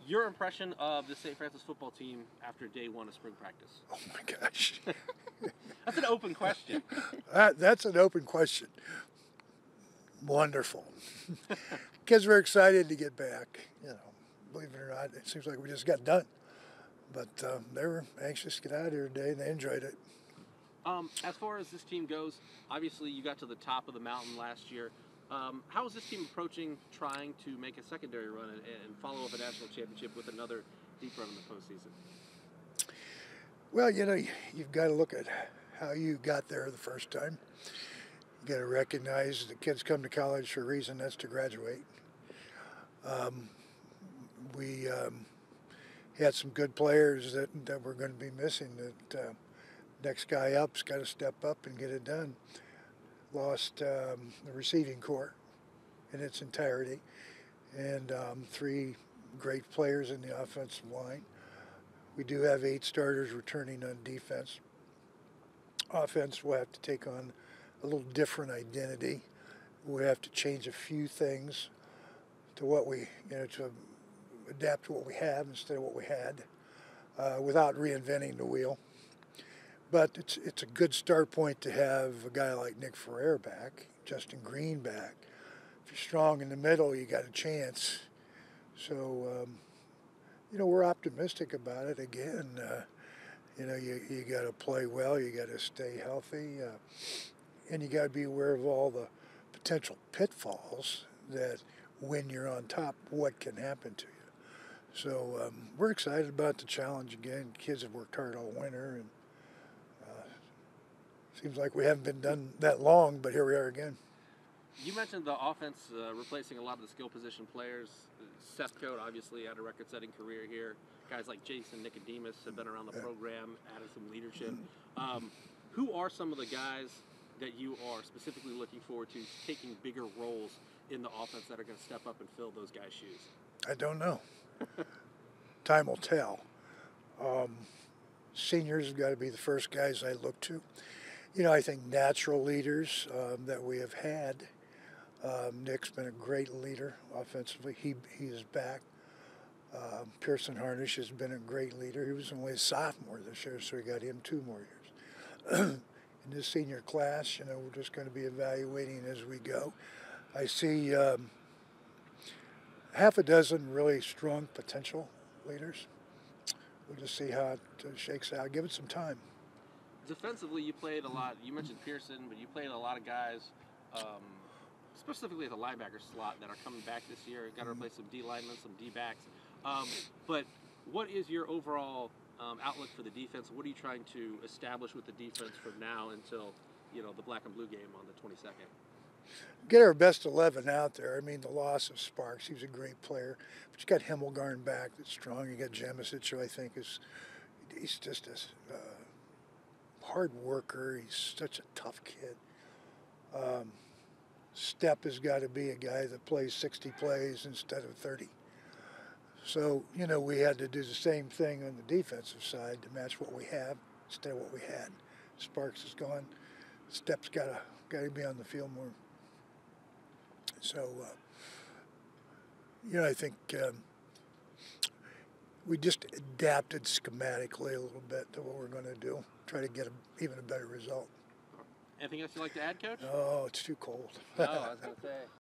Your impression of the St. Francis football team after day one of spring practice? Oh my gosh. That's an open question. That's an open question. Wonderful. Kids were excited to get back. Believe it or not, it seems like we just got done. But they were anxious to get out of here today, and they enjoyed it. As far as this team goes, obviously you got to the top of the mountain last year. How is this team approaching trying to make a secondary run and follow up a national championship with another deep run in the postseason? Well, you've got to look at how you got there the first time. You got to recognize that kids come to college for a reason, that's to graduate. We had some good players that we're going to be missing. That next guy up's got to step up and get it done. Lost the receiving corps in its entirety, and three great players in the offensive line. We do have 8 starters returning on defense. Offense will have to take on a little different identity. We have to change a few things to what we, to adapt to what we have instead of what we had, without reinventing the wheel. But it's a good start point to have a guy like Nick Ferrer back, Justin Green back. If you're strong in the middle, you got a chance. So, we're optimistic about it. Again, you got to play well, you got to stay healthy, and you got to be aware of all the potential pitfalls that when you're on top, what can happen to you. So we're excited about the challenge again. Kids have worked hard all winter, and seems like we haven't been done that long, but here we are again. You mentioned the offense replacing a lot of the skill position players. Seth Coate obviously had a record-setting career here. Guys like Jason Nicodemus have been around the program, added some leadership. Who are some of the guys that you are specifically looking forward to taking bigger roles in the offense that are going to step up and fill those guys' shoes? I don't know. Time will tell. Seniors have got to be the first guys I look to. I think natural leaders that we have had. Nick's been a great leader offensively. He is back. Pearson Harnish has been a great leader. He was only a sophomore this year, so we got him 2 more years. In this senior class, we're just going to be evaluating as we go. I see half a dozen really strong potential leaders. We'll just see how it shakes out. Give it some time. Defensively, you played a lot. You mentioned Pearson, but you played a lot of guys, specifically at the linebacker slot, that are coming back this year. Got to replace some D linemen, some D backs. But what is your overall outlook for the defense? What are you trying to establish with the defense from now until the black and blue game on the 22nd? Get our best 11 out there. I mean, the loss of Sparks, he was a great player. But you got Himmelgarn back that's strong. You got Jemisic, who I think he's just a hard worker. He's such a tough kid. Stepp has got to be a guy that plays 60 plays instead of 30. So, we had to do the same thing on the defensive side to match what we have instead of what we had. Sparks is gone. Stepp's got to be on the field more. So, I think we just adapted schematically a little bit to what we're going to do, try to get even a better result. Anything else you'd like to add, Coach? Oh, it's too cold. No, I was going to say.